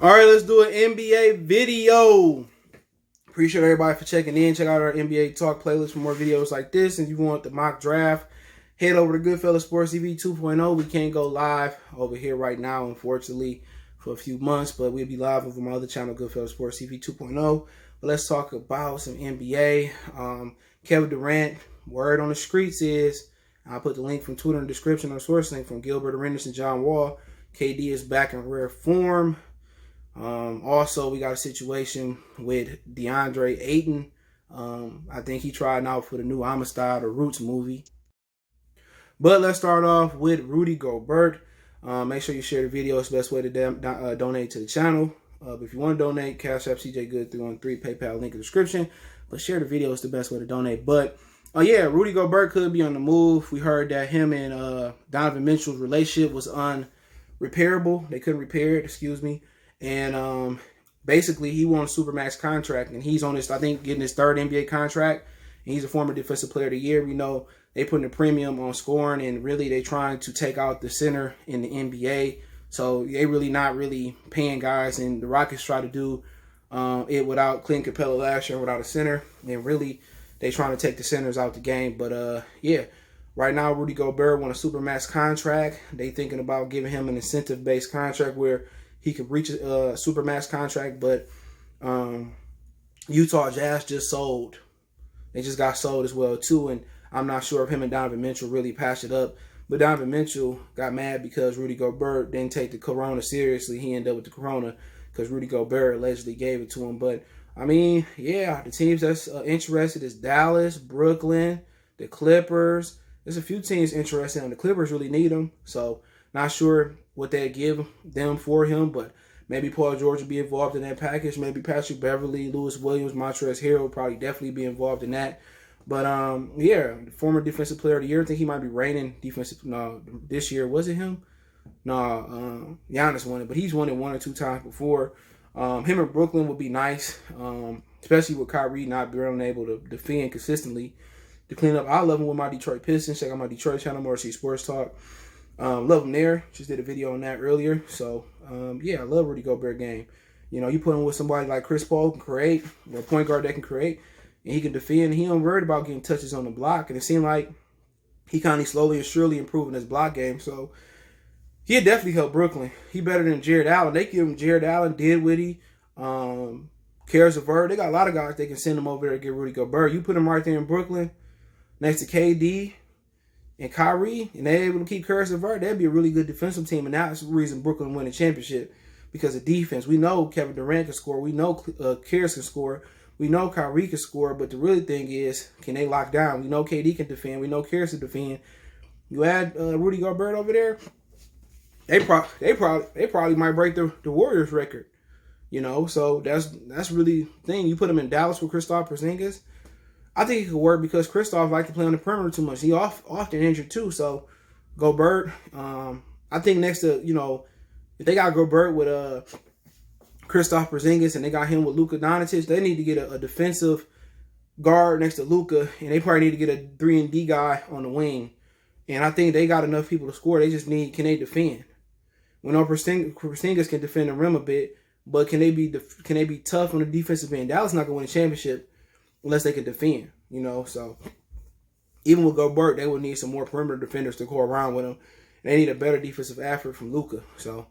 All right, let's do an NBA video. Appreciate everybody for checking in. Check out our NBA Talk playlist for more videos like this. And if you want the mock draft, head over to Goodfellas Sports TV 2.0. We can't go live over here right now, unfortunately, for a few months. But we'll be live over my other channel, Goodfellas Sports TV 2.0. But let's talk about some NBA. Kevin Durant, word on the streets is, I'll put the link from Twitter in the description or source link from Gilbert Arenas and John Wall. KD is back in rare form. Also, we got a situation with Deandre, Ayton. I think he tried out for the new Amistad or Roots movie. But let's start off with Rudy Gobert. Make sure you share the video. It's the best way to donate to the channel. If you want to donate, Cash App CJ Good 313, PayPal link in the description. But share the video. It's the best way to donate. But yeah, Rudy Gobert could be on the move. We heard that him and Donovan Mitchell's relationship was unrepairable. They couldn't repair it, excuse me. And basically, he won a Supermax contract, and he's on this, I think, getting his third NBA contract. And he's a former Defensive Player of the Year. We know they putting a premium on scoring, and really they trying to take out the center in the NBA. So they really not really paying guys, and the Rockets try to do it without Clint Capella last year, without a center, and really they trying to take the centers out the game. But yeah, right now Rudy Gobert won a Supermax contract. They thinking about giving him an incentive-based contract where he could reach a Supermax contract, but Utah Jazz just sold. They just got sold as well, too, and I'm not sure if him and Donovan Mitchell really patched it up. But Donovan Mitchell got mad because Rudy Gobert didn't take the corona seriously. He ended up with the corona because Rudy Gobert allegedly gave it to him. But, I mean, yeah, the teams that's interested is Dallas, Brooklyn, the Clippers. There's a few teams interested, and the Clippers really need him, so not sure what they'd give them for him, but maybe Paul George would be involved in that package. Maybe Patrick Beverly, Lewis Williams, Montrezl Harrell would probably definitely be involved in that. But, yeah, former Defensive Player of the Year. I think he might be reigning defensive. No, this year. Was it him? No, Giannis won it, but he's won it one or two times before. Him in Brooklyn would be nice, especially with Kyrie not being able to defend consistently. To clean up, I love him with my Detroit Pistons. Check out my Detroit channel, Morrissey Sports Talk. Love him there. Just did a video on that earlier. So, yeah, I love Rudy Gobert game. You know, you put him with somebody like Chris Paul who can create, or a point guard that can create, and he can defend. He ain't worried about getting touches on the block. And it seemed like he kind of slowly and surely improving his block game. So, he'd definitely help Brooklyn. He better than Jared Allen. They give him Jared Allen, Dinwiddie, Karis LeVert. They got a lot of guys they can send him over there to get Rudy Gobert. You put him right there in Brooklyn next to KD and Kyrie, and they're able to keep Karis LeVert, that'd be a really good defensive team. And that's the reason Brooklyn won the championship, because of defense. We know Kevin Durant can score. We know Karis can score. We know Kyrie can score. But the really thing is, can they lock down? We know KD can defend. We know Karis can defend. You add Rudy Gobert over there, they probably might break the Warriors record. You know, so that's really the thing. You put them in Dallas with Kristaps Porzingis, I think it could work because Kristaps likes to play on the perimeter too much. He often injured too. So Gobert, I think next to, you know, if they got Gobert with Kristaps Porzingis and they got him with Luka Doncic, they need to get a defensive guard next to Luka, and they probably need to get a 3-and-D guy on the wing. And I think they got enough people to score. They just need, can they defend? We know Porzingis can defend the rim a bit, but can they be tough on the defensive end? Dallas not gonna win a championship unless they can defend, you know. So even with Gobert, they would need some more perimeter defenders to go around with him. They need a better defensive effort from Luka. So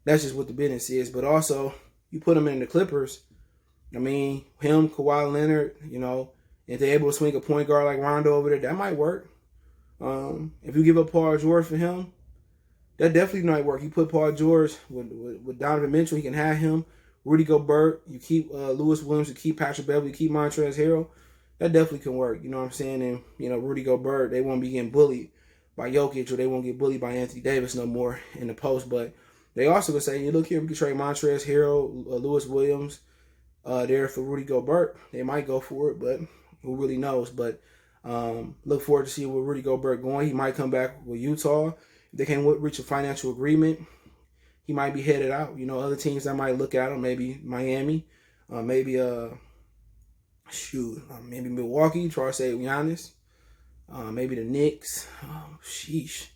that's just what the business is. But also, you put him in the Clippers. I mean, him, Kawhi Leonard, you know, if they're able to swing a point guard like Rondo over there, that might work. If you give up Paul George for him, that definitely might work. You put Paul George with Donovan Mitchell, he can have him. Rudy Gobert, you keep Lewis Williams, you keep Patrick Beverly, you keep Montrezl Harrell. That definitely can work. You know what I'm saying? And, you know, Rudy Gobert, they won't be getting bullied by Jokic, or they won't get bullied by Anthony Davis no more in the post. But they also could say, look here, we can trade Montrezl Harrell, Lewis Williams there for Rudy Gobert. They might go for it, but who really knows? But look forward to see where Rudy Gobert going. He might come back with Utah. If they can't reach a financial agreement, he might be headed out. You know, other teams that might look at him, maybe Miami, maybe Milwaukee, try to say Giannis, maybe the Knicks. Sheesh.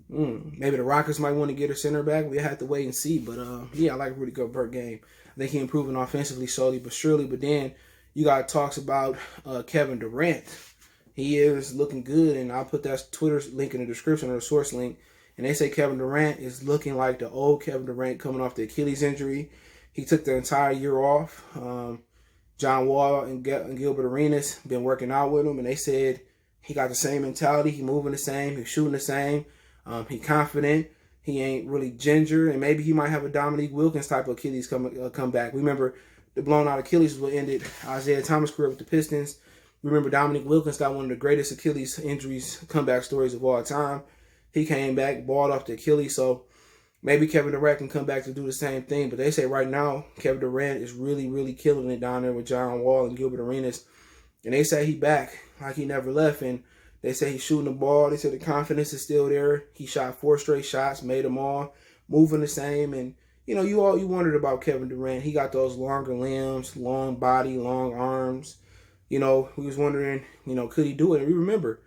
Maybe the Rockets might want to get a center back. We have to wait and see. But yeah, I like Rudy Gobert game. I think he improving offensively slowly but surely. But then you got talks about Kevin Durant. He is looking good, and I'll put that Twitter link in the description or the source link. And they say Kevin Durant is looking like the old Kevin Durant coming off the Achilles injury. He took the entire year off. John Wall and Gilbert Arenas been working out with him, and they said he got the same mentality. He moving the same. He's shooting the same. He confident. He ain't really ginger, and maybe he might have a Dominique Wilkins type of Achilles come back. Remember, the blown out Achilles is what ended Isaiah Thomas' career with the Pistons. Remember, Dominique Wilkins got one of the greatest Achilles injuries comeback stories of all time. He came back, balled off the Achilles, so maybe Kevin Durant can come back to do the same thing. But they say right now, Kevin Durant is really, really killing it down there with John Wall and Gilbert Arenas. And they say he back like he never left. And they say he's shooting the ball. They say the confidence is still there. He shot 4 straight shots, made them all, moving the same. And, you know, you wondered about Kevin Durant. He got those longer limbs, long body, long arms. You know, we was wondering, you know, could he do it? And we remember,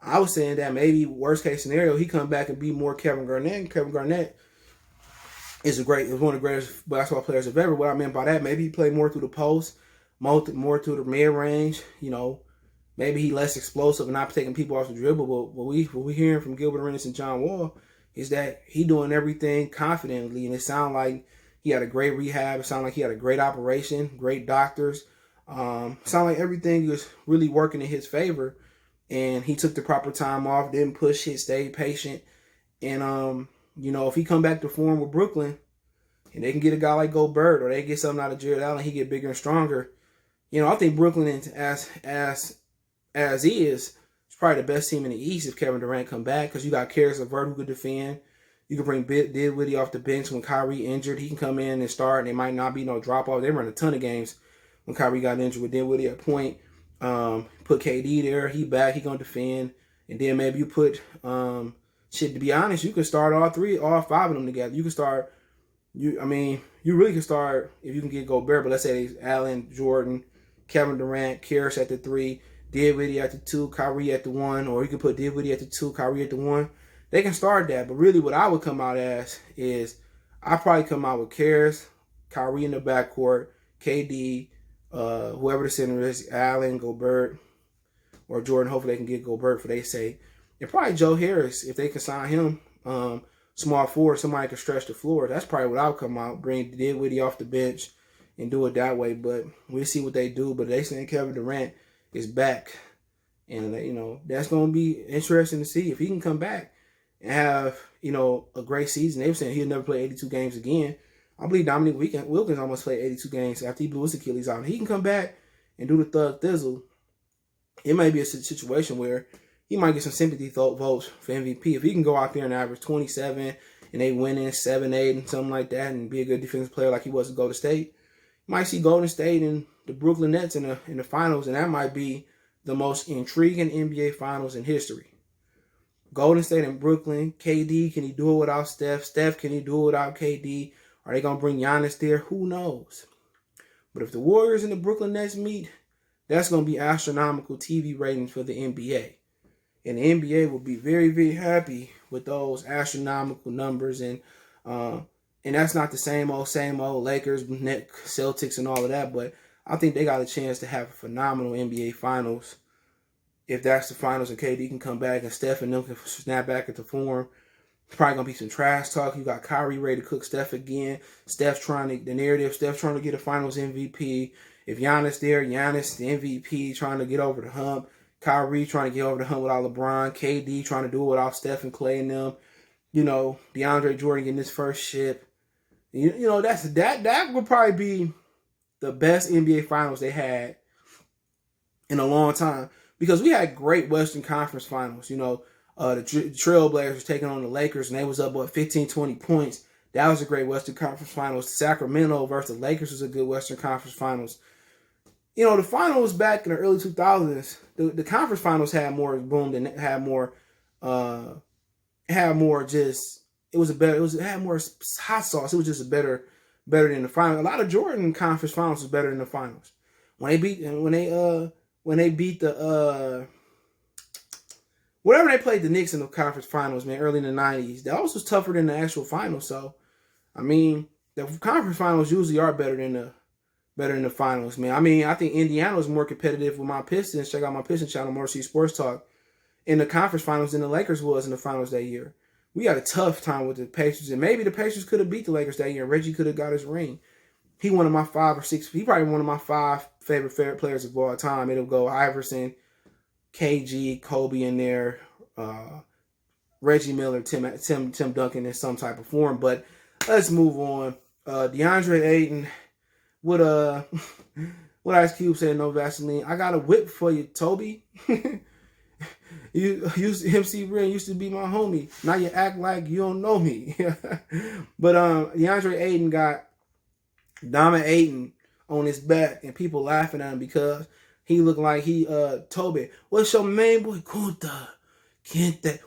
I was saying that maybe worst case scenario, he come back and be more Kevin Garnett. And Kevin Garnett is one of the greatest basketball players of ever. What I meant by that, maybe he played more through the post, more through the mid range. You know, maybe he less explosive and not taking people off the dribble. But what we hearing from Gilbert Arenas and John Wall is that he doing everything confidently, and it sound like he had a great rehab. It sound like he had a great operation, great doctors. Sound like everything was really working in his favor, and he took the proper time off, didn't push it, stayed patient, and you know, if he come back to form with Brooklyn, and they can get a guy like Gobert, or they get something out of Jared Allen, he get bigger and stronger. You know, I think Brooklyn as is probably the best team in the East if Kevin Durant come back, because you got Karis LeVert who could defend. You can bring Dinwiddie off the bench when Kyrie injured. He can come in and start, and there might not be no drop off. They run a ton of games when Kyrie got injured with Dinwiddie at point. Put KD there. He back. He gonna defend, and then maybe you put to be honest, you can start all 5 of them together. You can start. You really can start if you can get Gobert, but let's say it's Allen, Jordan, Kevin Durant, Karis at the 3, Dinwiddie at the 2, Kyrie at the 1, or you can put Dinwiddie at the 2, Kyrie at the 1. They can start that, but really what I would come out as is I probably come out with Karis, Kyrie in the backcourt, KD, whoever the center is, Allen, Gobert, or Jordan. Hopefully they can get Gobert for they say, and probably Joe Harris if they can sign him. Small forward, somebody can stretch the floor. That's probably what I'll come out, bring Dinwiddie off the bench and do it that way. But we'll see what they do. But they saying Kevin Durant is back, and you know that's going to be interesting to see if he can come back and have, you know, a great season. They were saying he'll never play 82 games again. I believe Dominique Wilkins almost played 82 games after he blew his Achilles out. And he can come back and do the thug thizzle. It may be a situation where he might get some sympathy votes for MVP. If he can go out there and average 27 and they win in 7-8 and something like that and be a good defensive player like he was at Golden State, you might see Golden State and the Brooklyn Nets in the finals, and that might be the most intriguing NBA finals in history. Golden State and Brooklyn. KD, can he do it without Steph? Steph, can he do it without KD? Are they going to bring Giannis there? Who knows? But if the Warriors and the Brooklyn Nets meet, that's going to be astronomical TV ratings for the NBA. And the NBA will be very, very happy with those astronomical numbers. And that's not the same old Lakers, Nets, Celtics, and all of that. But I think they got a chance to have a phenomenal NBA Finals. If that's the finals and KD can come back and Steph and them can snap back into form. It's probably going to be some trash talk. You got Kyrie ready to cook Steph again. Steph trying to get a finals MVP. If Giannis there, Giannis, the MVP, trying to get over the hump. Kyrie trying to get over the hump without LeBron. KD trying to do it without Steph and Clay and them. You know, Deandre Jordan getting his first ship. You know, that would probably be the best NBA Finals they had in a long time. Because we had great Western Conference Finals. You know, the Trailblazers taking on the Lakers, and they was up, 15, 20 points. That was a great Western Conference Finals. Sacramento versus the Lakers was a good Western Conference Finals. You know, the finals back in the early 2000s, the conference finals had more boom than it had more just, it had more hot sauce. It was just better than the finals. A lot of Jordan conference finals was better than the finals. When they beat the whatever they played the Knicks in the conference finals, man, early in the 90s, that was tougher than the actual finals. So, I mean, the conference finals usually are better than the finals, man. I mean, I think Indiana was more competitive with my Pistons. Check out my Pistons channel, Morrissey Sports Talk, in the conference finals than the Lakers was in the finals that year. We had a tough time with the Pacers, and maybe the Pacers could have beat the Lakers that year, and Reggie could have got his ring. He one of my 5 or 6. He probably one of my 5 favorite players of all time. It'll go Iverson, KG, Kobe in there, Reggie Miller, Tim Duncan in some type of form. But let's move on. Deandre Ayton, what Ice Cube said, no Vaseline. I got a whip for you, Toby. MC Ren used to be my homie. Now you act like you don't know me. But DeAndre Ayton got Diamond Ayton on his back, and people laughing at him because he looked like he Toby. What's your main boy? Kunta. Kente.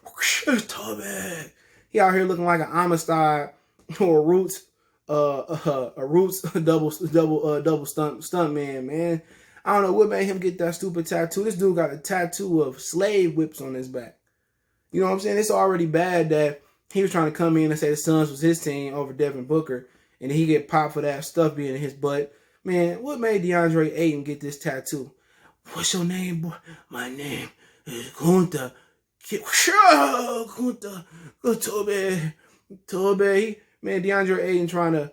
Toby. He out here looking like an Amistad or a Roots double stunt man. I don't know what made him get that stupid tattoo. This dude got a tattoo of slave whips on his back. You know what I'm saying? It's already bad that he was trying to come in and say the Suns was his team over Devin Booker, and he get popped for that stuff being in his butt. Man, what made DeAndre Ayton get this tattoo? What's your name, boy? My name is Kunta. Kunta. Tobe. Man, DeAndre Ayton trying to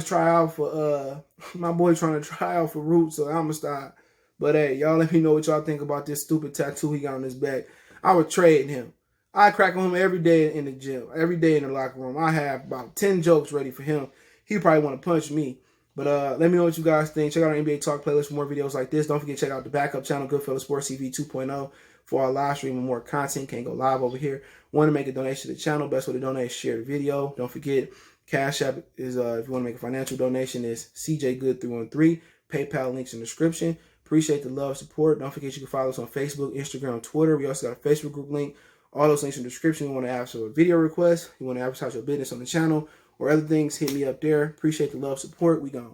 try out for my boy trying to try out for Roots, so I'ma stop. But hey, y'all let me know what y'all think about this stupid tattoo he got on his back. I would trade him. I crack on him every day in the gym, every day in the locker room. I have about 10 jokes ready for him. He probably want to punch me. But let me know what you guys think. Check out our NBA Talk playlist for more videos like this. Don't forget to check out the backup channel, Goodfellas Sports TV 2.0, for our live stream and more content. Can't go live over here. Want to make a donation to the channel? Best way to donate is share the video. Don't forget, Cash App is, if you want to make a financial donation, is CJGood313. PayPal links in the description. Appreciate the love, support. Don't forget you can follow us on Facebook, Instagram, Twitter. We also got a Facebook group link. All those links in the description. You want to ask for a video request, you want to advertise your business on the channel, or other things, hit me up there. Appreciate the love, support. We gone.